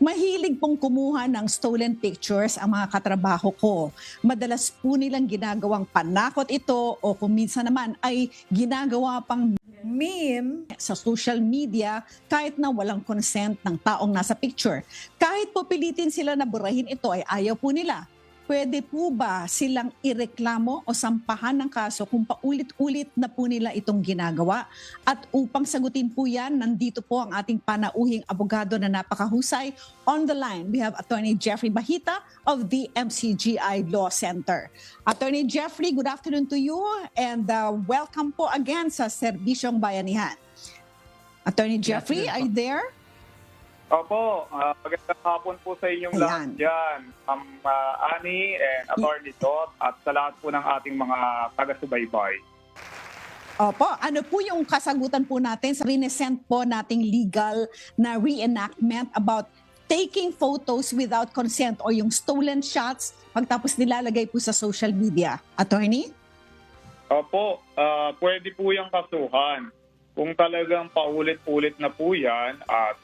Mahilig pong kumuha ng stolen pictures ang mga katrabaho ko. Madalas po nilang ginagawang panakot ito o kung minsan naman ay ginagawa pang meme sa social media kahit na walang consent ng taong nasa picture. Kahit po pilitin sila na burahin ito ay ayaw po nila. Pwede po ba silang ireklamo o sampahan ng kaso kung paulit-ulit na po nila itong ginagawa? At upang sagutin po yan, nandito po ang ating panauhing abogado na napakahusay. On the line, we have Attorney Jeffrey Bahita of the MCGI Law Center. Attorney Jeffrey, good afternoon to you and welcome po again sa Serbisyong Bayanihan. Attorney Jeffrey, are you there? Opo, magandang hapon po sa inyong lahat dyan, Ani and Attorney Dot at sa lahat po ng ating mga taga-subaybay. Opo, ano po yung kasagutan po natin sa rinesent po nating legal na reenactment about taking photos without consent o yung stolen shots pagtapos nilalagay po sa social media? Attorney? Opo, pwede po yung kasuhan. Kung talagang paulit-ulit na po yan at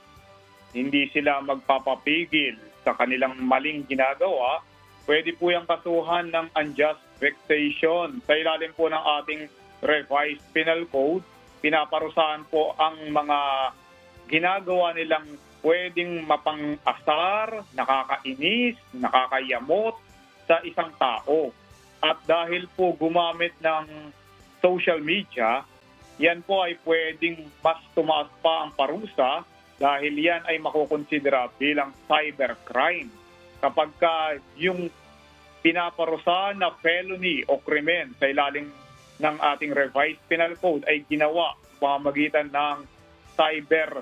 hindi sila magpapapigil sa kanilang maling ginagawa, pwede po yung kasuhan ng unjust vexation. Sa ilalim po ng ating revised penal code, pinaparusahan po ang mga ginagawa nilang pwedeng mapang-asar, nakakainis, nakakayamot sa isang tao. At dahil po gumamit ng social media, yan po ay pwedeng mas tumaas pa ang parusa dahil yan ay makukonsidera bilang cybercrime. Kapag yung pinaparusahan na felony o krimen sa ilalim ng ating revised penal code ay ginawa pamamagitan ng cyber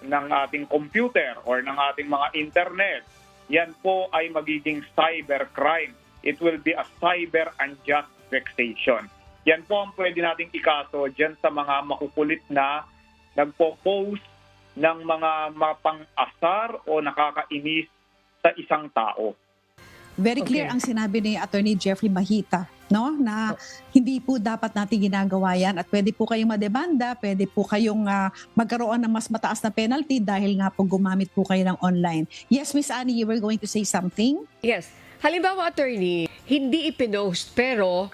ng ating computer or ng ating mga internet, yan po ay magiging cybercrime. It will be a cyber unjust vexation. Yan po ang pwede nating ikaso dyan sa mga makukulit na nagpo-post ng mga mapang-asar o nakakainis sa isang tao. Very clear ang sinabi ni Attorney Jeffrey Bahita, no? Na hindi po dapat natin ginagawa yan at pwede po kayong mademanda, pwede po kayong magkaroon ng mas mataas na penalty dahil nga po gumamit po kayo ng online. Yes, Miss Annie, you were going to say something? Yes. Halimbawa, attorney, hindi ipinost pero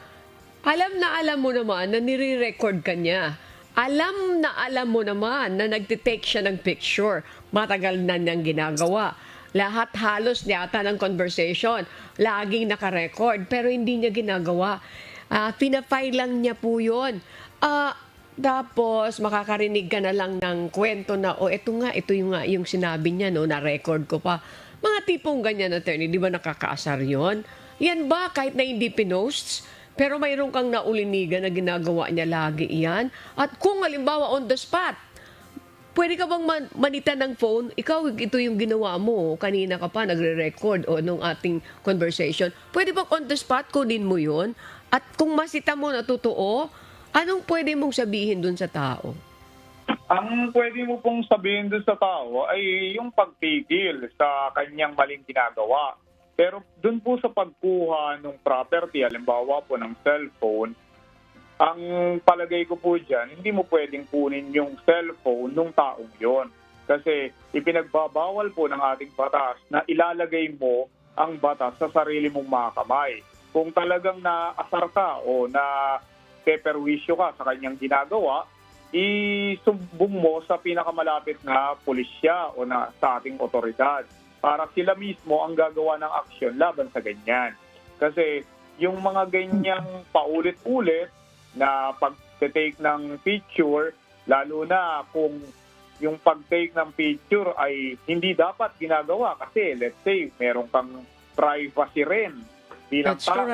alam mo naman na nire-record ka niya. Alam mo naman na nagtitake siya ng picture. Matagal na niyang ginagawa. Lahat halos yata ng conversation, laging nakarecord, pero hindi niya ginagawa. Pinafile lang niya po yun. Tapos makakarinig ka na lang ng kwento na, ito yung sinabi niya, no, na-record ko pa. Mga tipong ganyan, attorney, di ba nakakaasar yun? Yan ba kahit na hindi pinosts? Pero mayroon kang naulinigan na ginagawa niya lagi iyan. At kung halimbawa on the spot, pwede ka bang manita ng phone? Ikaw, ito yung ginawa mo. Kanina ka pa nagre-record o nung ating conversation. Pwede bang on the spot kunin mo yun? At kung masita mo na totoo, anong pwede mong sabihin dun sa tao? Ang pwede mo pong sabihin dun sa tao ay yung pagpigil sa kanyang maling ginagawa. Pero doon po sa pagkuha ng property, halimbawa po ng cellphone, ang palagay ko po dyan, hindi mo pwedeng kunin yung cellphone ng taong yon. Kasi ipinagbabawal po ng ating batas na ilalagay mo ang batas sa sarili mong mga kamay. Kung talagang naasar ka o na peperwisyo ka sa kanyang ginagawa, isumbong mo sa pinakamalapit na pulisya o sa ating otoridad, para sila mismo ang gagawa ng aksyon laban sa ganyan. Kasi yung mga ganyang paulit-ulit na pag-take ng picture, lalo na kung yung pag-take ng picture ay hindi dapat ginagawa kasi let's say meron kang privacy rin bilang tao.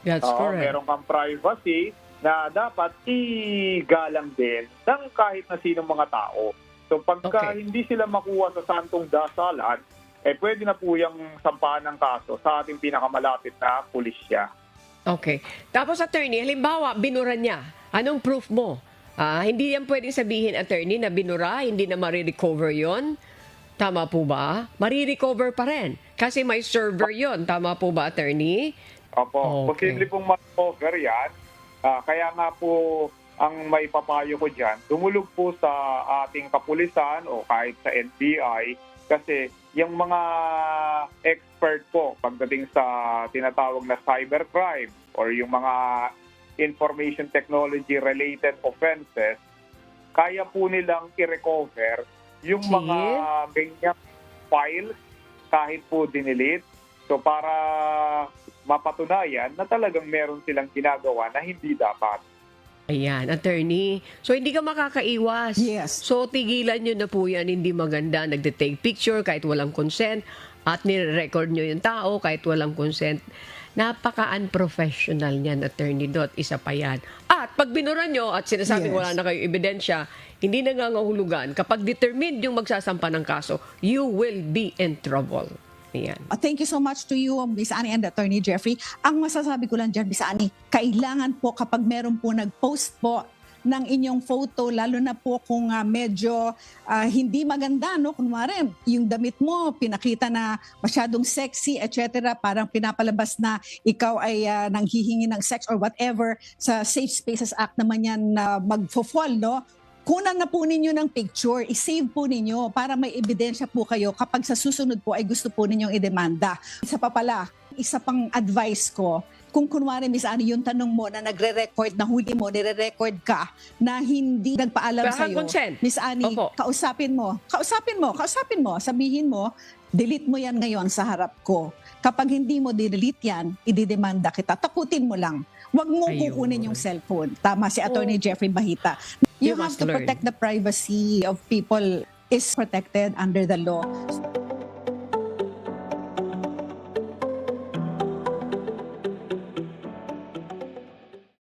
That's correct. Meron kang privacy na dapat igalang din ng kahit na sinong mga tao. So pagka hindi sila makuha sa santong dasalan, pwede na po yung sampahan ng kaso sa ating pinakamalapit na pulisya. Okay. Tapos, attorney, halimbawa, binura niya. Anong proof mo? Hindi yan pwedeng sabihin, attorney, na binura, hindi na marirecover yon. Tama po ba? Marirecover pa rin. Kasi may server yon. Tama po ba, attorney? Opo. Okay. Posible pong ma-recover yan. Kaya nga po, ang may papayo ko dyan, dumulog po sa ating kapulisan o kahit sa NBI kasi yung mga expert po pagdating sa tinatawag na cybercrime or yung mga information technology related offenses, kaya po nilang i-recover yung mga ganyang files kahit po dinilit. So para mapatunayan na talagang meron silang ginagawa na hindi dapat. Ayan, attorney. So, hindi ka makakaiwas. Yes. So, tigilan nyo na po yan. Hindi maganda. Nagde-take picture kahit walang consent at nire-record nyo yung tao kahit walang consent. Napaka-unprofessional niyan, Attorney Dot. Isa pa yan. At pag binura nyo at sinasabing Yes. wala na kayo ebidensya, hindi nangangahulugan. Kapag determined yung magsasampa ng kaso, you will be in trouble. Ayan. Thank you so much to you, Miss Annie and Attorney Jeffrey. Ang masasabi ko lang dyan, Miss Annie, kailangan po kapag meron po nag-post po ng inyong photo, lalo na po kung medyo hindi maganda, no? Kunwari, yung damit mo, pinakita na masyadong sexy, etc. Parang pinapalabas na ikaw ay nanghihingi ng sex or whatever. Sa Safe Spaces Act naman yan na mag-fall, no? Kunan na po ninyo ng picture, i-save po ninyo para may ebidensya po kayo kapag sa susunod po ay gusto po ninyong idemanda. Isa pa pala, isa pang advice ko, kung kunwari, Miss Annie, yung tanong mo na nagre-record, na huli mo, nire-record ka, na hindi nagpaalam Walang sa'yo. consent. Miss Annie, Opo. kausapin mo, sabihin mo, delete mo yan ngayon sa harap ko. Kapag hindi mo delete yan, ididemanda kita. Takutin mo lang. Huwag mo Ayun. kukunin yung cellphone. Tama si Attorney Jeffrey Bahita. You You have must to learn. protect the privacy of people is protected under the law.